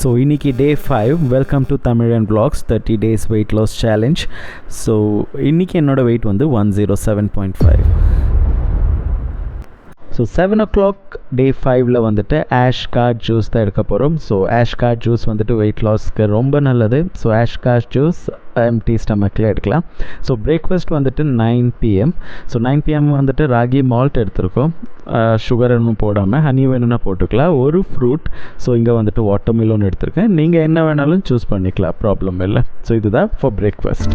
So இன்றைக்கி டே 5. Welcome to தமிழன் vlogs 30 days weight loss challenge. So இன்றைக்கி என்னோடய வெயிட் வந்து 107.5. ஸோ 7 o'clock டே 5ல் வந்துட்டு ஆஷ்கார்ட் ஜூஸ் தான் எடுக்க போகிறோம். ஸோ ஆஷ்கார்ட் ஜூஸ் வந்துட்டு வெயிட் லாஸ்க்கு ரொம்ப நல்லது. ஸோ ஆஷ்கார்ட் ஜூஸ் எம்டி ஸ்டமக்கில் எடுக்கலாம். ஸோ பிரேக்ஃபாஸ்ட் வந்துட்டு 9 PM. ஸோ 9 PM வந்துட்டு ராகி மால்ட் எடுத்திருக்கோம். சுகர் ஒன்றும் போடாமல் ஹனி வேணும்னா போட்டுக்கலாம். ஒரு ஃப்ரூட். ஸோ இங்கே வந்துட்டு வாட்டர்மெலன் எடுத்திருக்கேன். நீங்கள் என்ன வேணாலும் சூஸ் பண்ணிக்கலாம், ப்ராப்ளம் இல்லை. ஸோ இதுதான் ஃபார் பிரேக்ஃபாஸ்ட்.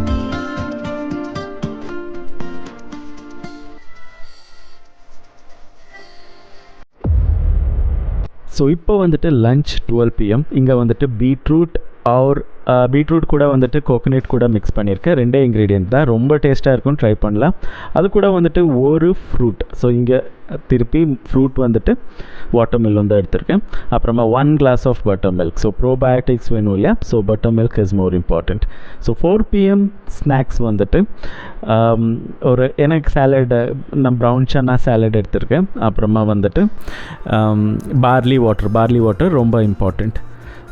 ஸோ இப்போ வந்துட்டு லஞ்ச் 12 PM. இங்கே வந்துட்டு பீட்ரூட் கூட வந்துட்டு கோகோனட் கூட மிக்ஸ் பண்ணியிருக்கேன். 2 இன்க்ரீடியன்ட் தான், ரொம்ப டேஸ்ட்டாக இருக்கும், ட்ரை பண்ணலாம். அது கூட வந்துட்டு ஒரு ஃப்ரூட். ஸோ இங்கே திருப்பி ஃப்ரூட் வந்துட்டு வாட்டர்மெலன் தான் எடுத்திருக்கேன். அப்புறமா 1 glass of butter milk. So probiotics வேணும் இல்லையா, so butter milk is more important. So 4 PM snacks வந்துட்டு எனக்கு சாலடு, நான் ப்ரௌன் சன்னா சாலட் எடுத்திருக்கேன். அப்புறமா வந்துட்டு பார்லி வாட்டர் ரொம்ப இம்பார்ட்டண்ட்.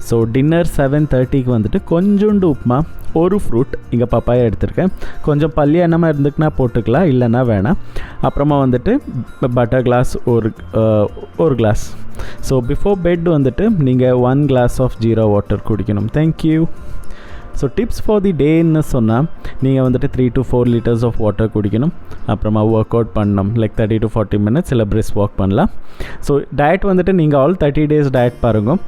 ஸோ டின்னர் 7:30க்கு வந்துட்டு கொஞ்சோண்டு உப்புமா, ஒரு ஃப்ரூட், இங்கே பப்பாயா எடுத்திருக்கேன். கொஞ்சம் பள்ளி எண்ணமாக இருந்துக்குன்னா போட்டுக்கலாம், இல்லைன்னா வேணாம். அப்புறமா வந்துட்டு பட்டர் கிளாஸ் ஒரு கிளாஸ். ஸோ பிஃபோர் பெட் வந்துட்டு நீங்கள் 1 glass ஆஃப் ஜீரா வாட்டர் குடிக்கணும். Thank you. So tips for the டேன்னு சொன்னால் நீங்கள் வந்துட்டு 3 to 4 liters ஆஃப் வாட்டர் குடிக்கணும். அப்புறமா ஒர்க் அவுட் பண்ணணும், லைக் 30 to 40 minutes இல்லை பிரிஸ்க் வாக் பண்ணலாம். ஸோ டயட் வந்துட்டு நீங்கள் ஆல் 30 days டயட் பாருங்க.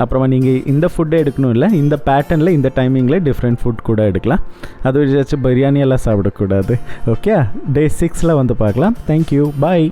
அப்புறமா நீங்கள் இந்த ஃபுட்டே எடுக்கணும் இல்லை, இந்த பேட்டர்னில் இந்த டைமிங்கில் டிஃப்ரெண்ட் ஃபுட் கூட எடுக்கலாம். அது வச்சு பிரியாணியெல்லாம் சாப்பிடக்கூடாது. ஓகே, டே 6ல் வந்து பார்க்கலாம். தேங்க்யூ, பாய்.